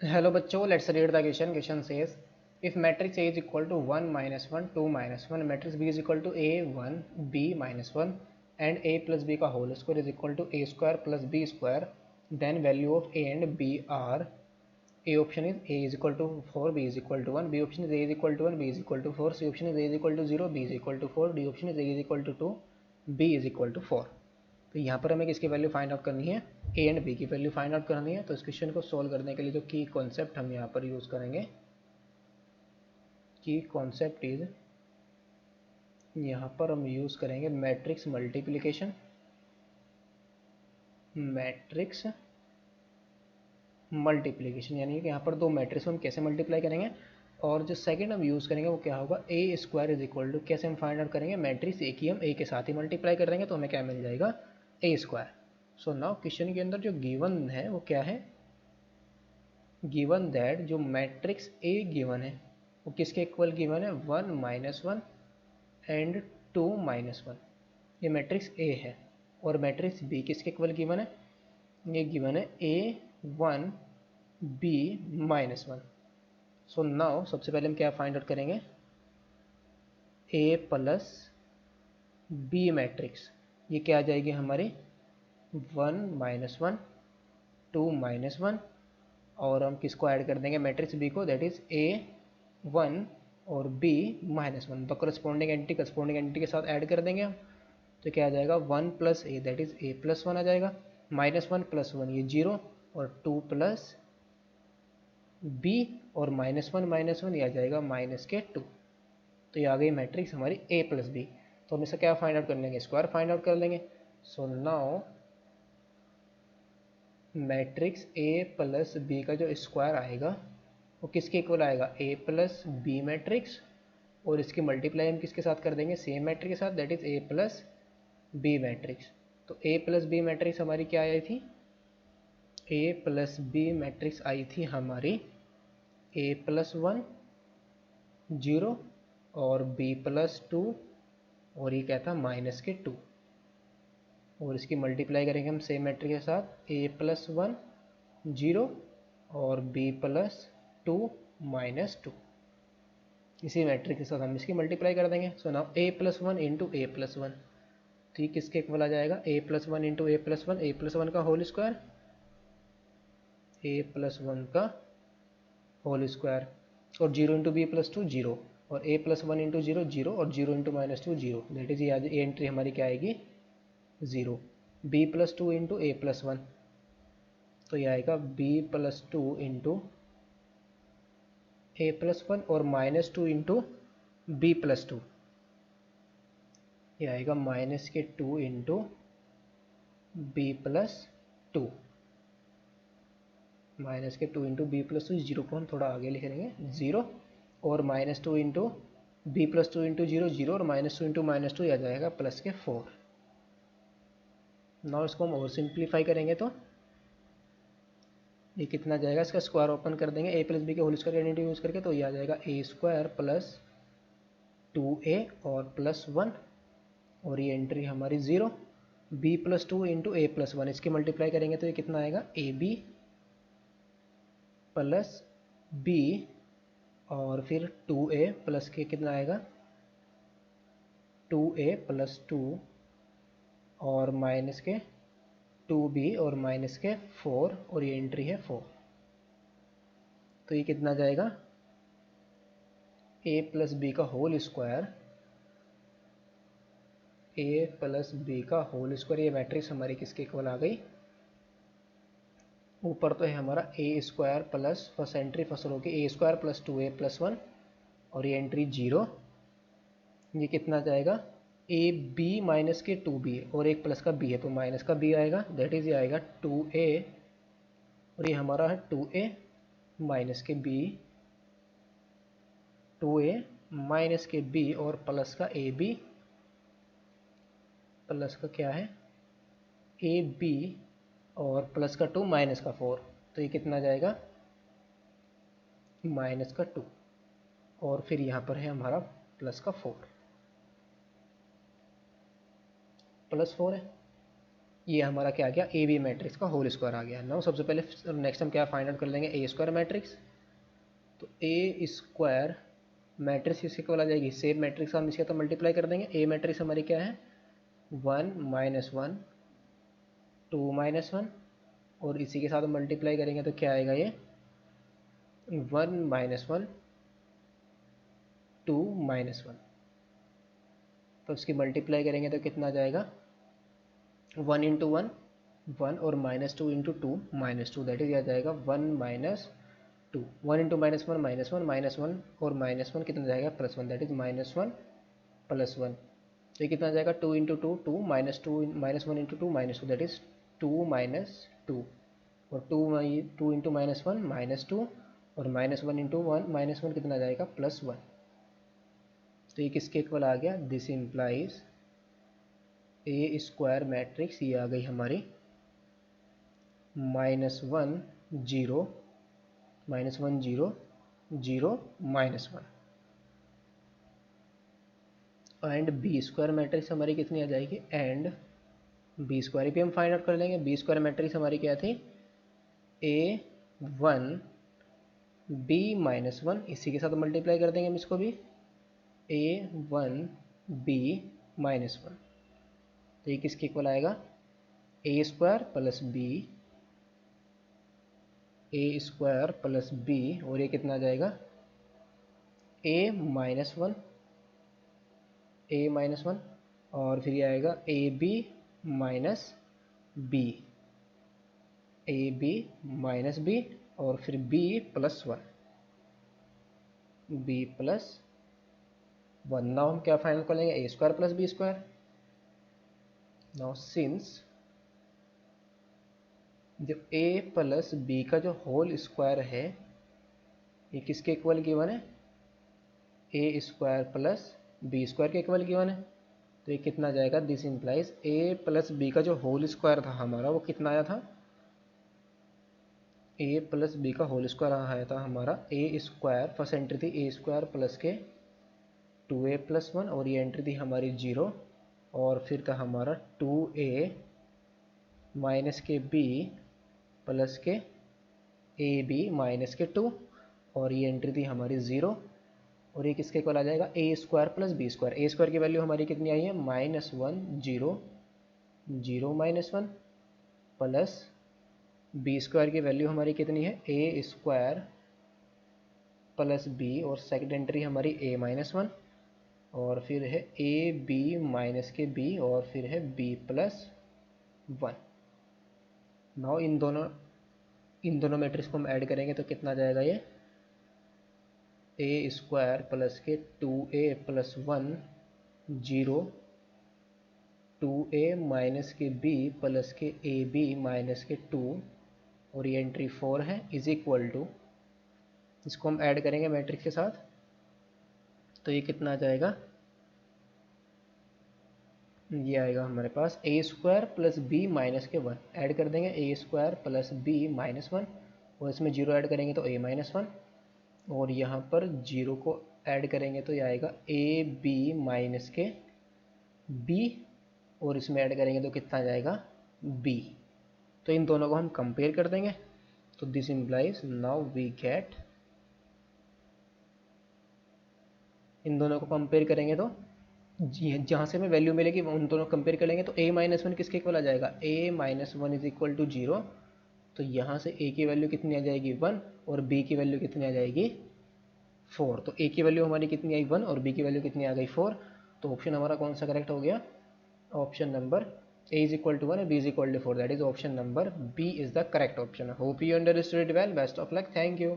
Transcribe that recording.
Hello बच्चों, let's read the question. Question says if matrix A is equal to 1 minus 1 2 minus 1 matrix B is equal to A 1 B minus 1 and A plus B का whole square is equal to A square plus B square, then value of A and B are A option is A is equal to 4, B is equal to 1, B option is A is equal to 1, B is equal to 4, C option is A is equal to 0, B is equal to 4, D option is A is equal to 2, B is equal to 4. तो यहाँ पर हमें किसकी value find out करनी है, A and B की value find out करनी है. तो इस क्वेश्चन को सोल्व करने के लिए जो की कॉन्सेप्ट हम यहाँ पर यूज़ करेंगे, की कॉन्सेप्ट इज यहाँ पर हम यूज़ करेंगे मैट्रिक्स मल्टीप्लिकेशन. मैट्रिक्स मल्टीप्लिकेशन यानी कि यहाँ पर दो मैट्रिक्स को हम कैसे मल्टीप्लाई करेंगे. और जो सेकंड हम यूज़ करेंगे वो क्या होगा, ए स्क्वायर इज इक्वल टू, कैसे हम फाइंड आउट करेंगे, मैट्रिक्स ए की हम ए के साथ ही मल्टीप्लाई कर देंगे तो हमें क्या मिल जाएगा, ए स्क्वायर. सो नाउ क्वेश्चन के अंदर जो गिवन है वो क्या है, गिवन दैट जो मैट्रिक्स ए गिवन है वो किसके इक्वल गिवन है, 1 माइनस 1 एंड 2 माइनस 1. ये मैट्रिक्स ए है. और मैट्रिक्स बी किसके इक्वल गिवन है, ये गिवन है ए 1 बी माइनस 1. सो नाउ सबसे पहले हम क्या फाइंड आउट करेंगे, ए प्लस बी मैट्रिक्स, ये क्या आ जाएगी हमारी 1 माइनस 1 2 माइनस 1, और हम किसको ऐड कर देंगे मैट्रिक्स बी को, दैट इज ए 1 और बी माइनस 1. तो करस्पॉन्डिंग एंटी के साथ ऐड कर देंगे हम. तो क्या आ जाएगा 1 plus A, that is A plus 1 आ जाएगा. माइनस 1 प्लस 1 ये 0, और 2 प्लस बी और माइनस 1 ये आ जाएगा माइनस के 2. तो ये आ गई मैट्रिक्स हमारी ए प्लस बी. तो हम इसका क्या फाइंड आउट कर लेंगे, स्क्वायर फाइंड आउट कर लेंगे. So now matrix A plus B का जो स्क्वायर आएगा वो किसके इक्वल आएगा, ए प्लस बी मैट्रिक्स, और इसकी मल्टीप्लाई हम किसके साथ कर देंगे, सेम मैट्रिक्स के साथ, that is A plus B matrix. तो ए प्लस बी मैट्रिक्स हमारी क्या आई थी, ए प्लस बी मैट्रिक्स आई थी हमारी ए प्लस 1 0 और बी प्लस 2, और ये क्या था माइनस के 2. और इसकी मल्टीप्लाई करेंगे हम सेम मैट्रिक्स के साथ, ए प्लस 1 0 और बी प्लस 2 माइनस 2. इसी मैट्रिक्स के साथ हम इसकी मल्टीप्लाई कर देंगे. सो नाउ ए प्लस 1 इंटू ए प्लस 1, तो ये किसके इक्वल आ जाएगा, ए प्लस 1 इंटू ए प्लस 1, ए प्लस 1 का होल स्क्वायर, ए प्लस 1 का होल स्क्वायर, और 0 इंटू बी प्लस 2 0, और ए प्लस 1 इंटू 0 0, और 0 इंटू माइनस 2 0, दैट इज ये एंट्री हमारी क्या आएगी 0. बी प्लस 2 इंटू ए प्लस 1, तो ये आएगा बी प्लस 2 इंटू ए प्लस 1 और माइनस 2 इंटू बी प्लस 2, ये आएगा माइनस के 2 इंटू बी प्लस 2. माइनस के 2 इंटू बी प्लस 2, जीरो को हम थोड़ा आगे लिख लेंगे 0, और minus 2 into B plus 2 into 0 0, और माइनस 2 इंटू माइनस 2 आ जाएगा प्लस के 4. नाउ इसको हम और सिंप्लीफाई करेंगे तो ये कितना जाएगा, इसका स्क्वायर ओपन कर देंगे, ए प्लस बी के होल स्क्वायर आइडेंटिटी यूज़ करके, तो ये आ जाएगा ए स्क्वायर प्लस 2a और प्लस 1, और ये एंट्री हमारी 0. बी प्लस 2 इंटू ए प्लस 1, इसकी मल्टीप्लाई करेंगे तो ये कितना आएगा, ए बी प्लस बी और फिर 2a प्लस के कितना आएगा 2a प्लस 2, और माइनस के 2b और माइनस के 4, और ये एंट्री है 4. तो ये कितना जाएगा, a प्लस बी का whole square, A plus B का होल स्क्वायर, ये मैट्रिक्स हमारी किसके इक्वल आ गई, ऊपर तो है हमारा A square plus first entry first row की A square plus 2a plus 1, और ये एंट्री 0. ये कितना जाएगा, ए बी माइनस के 2b, और एक प्लस का b है तो माइनस का b आएगा, दैट इज ये आएगा 2a, और ये हमारा है 2a माइनस के b, 2a माइनस के b और प्लस का ab, प्लस का क्या है ab और प्लस का 2 माइनस का 4, तो ये कितना जाएगा माइनस का 2, और फिर यहाँ पर है हमारा प्लस का 4, प्लस 4 है. ये हमारा क्या आ गया, ए बी मैट्रिक्स का होल स्क्वायर आ गया। नाउ सबसे पहले नेक्स्ट हम क्या फाइंड आउट कर लेंगे, ए स्क्वायर मैट्रिक्स। तो ए स्क्वायर मैट्रिक्स इसके इक्वल आ जाएगी, सेम मैट्रिक्स हम इसके तो मल्टीप्लाई कर देंगे। ए मैट्रिक्स हमारी क्या है, 1 -1 2 -1, और इसी के साथ मल्टीप्लाई करेंगे तो क्या आएगा, ये 1 -1 2 -1। तो इसकी मल्टीप्लाई करेंगे तो कितना आ जाएगा, 1 × 1 1 और -2 × 2 -2, दैट इज आ जाएगा 1 -2। 1 × -1 -1 -1 और -1 कितना जाएगा, +1, दैट इज -1 +1। तो ये कितना जाएगा, 2 × 2 2 -1 × 2 -2, दैट इज 2 -2, और 2 × -1 -2, और -1 × 1 -1 कितना जाएगा, +1। तो ये किसके इक्वल आ गया, this implies A square matrix, ये आ गई हमारी -1 0 -1 0 0 -1। एंड बी स्क्वायर मैट्रिक्स हमारी कितनी आ जाएगी, एंड बी स्क्वायर भी हम फाइंड आउट कर लेंगे। बी स्क्वायर मैट्रिक्स हमारी क्या थी, A1 B -1, इसी के साथ मल्टीप्लाई कर देंगे हम इसको भी, A1 B -1। तो ये किसके इक्वल आएगा, ए स्क्वायर प्लस बी, ए स्क्वायर प्लस बी, और ये कितना आ जाएगा, A -1 और फिर ये आएगा ए बी माइनस बी, और फिर b +1, नाउ हम क्या फाइनल कर लेंगे, A square plus B square. Now since जो a प्लस बी का जो होल स्क्वायर है, ये किसके इक्वल गिवन है, A square plus B square के इक्वल गिवन है। तो ये कितना जाएगा, this implies a plus B का जो होल स्क्वायर था हमारा, वो कितना आया था, a प्लस बी का होल स्क्वायर आया था हमारा ए स्क्वायर, फर्स्ट एंट्री थी ए स्क्वायर प्लस के 2a + 1, और ये एंट्री थी हमारी 0, और फिर था हमारा 2a माइनस के b प्लस के ab माइनस के 2, और ये एंट्री थी हमारी 0, और ये किसके इक्वल आ जाएगा, ए स्क्वायर प्लस बी स्क्वायर। ए स्क्वायर की वैल्यू हमारी कितनी आई है, -1 0 0 -1, प्लस बी स्क्वायर की वैल्यू हमारी कितनी है, ए स्क्वायर प्लस बी, और सेकंड एंट्री हमारी a -1, और फिर है ए बी माइनस के बी, और फिर है b + 1। नाउ इन दोनों मैट्रिक्स को हम ऐड करेंगे तो कितना जाएगा, ये ए स्क्वायर प्लस के 2a + 1 0 2a माइनस के b प्लस के ab माइनस के 2, और ये एंट्री 4 है, इज इक्वल टू, इसको हम ऐड करेंगे मैट्रिक्स के साथ तो ये कितना आ जाएगा, ये आएगा हमारे पास ए स्क्वायर प्लस बी माइनस के 1, ऐड कर देंगे ए स्क्वायर प्लस बी -1, और इसमें 0 ऐड करेंगे तो a -1, और यहाँ पर 0 को ऐड करेंगे तो ये आएगा ए बी माइनस के b, और इसमें ऐड करेंगे तो कितना आ जाएगा, b। तो इन दोनों को हम कंपेयर कर देंगे, तो this implies now we get, इन दोनों को कंपेयर करेंगे तो जहाँ से हमें वैल्यू मिलेगी उन दोनों कंपेयर कर लेंगे, तो a -1 किसके इक्वल आ जाएगा, a -1 इज इक्वल टू 0। तो यहाँ से a की वैल्यू कितनी आ जाएगी, 1, और b की वैल्यू कितनी आ जाएगी, 4। तो a की वैल्यू हमारी कितनी आई, 1, और b की वैल्यू कितनी आ गई, 4। तो ऑप्शन हमारा कौन सा करेक्ट हो गया, option number a is equal to 1 और b is equal to 4, that is option number b is the correct option. Hope you understood it well, best of luck, thank you.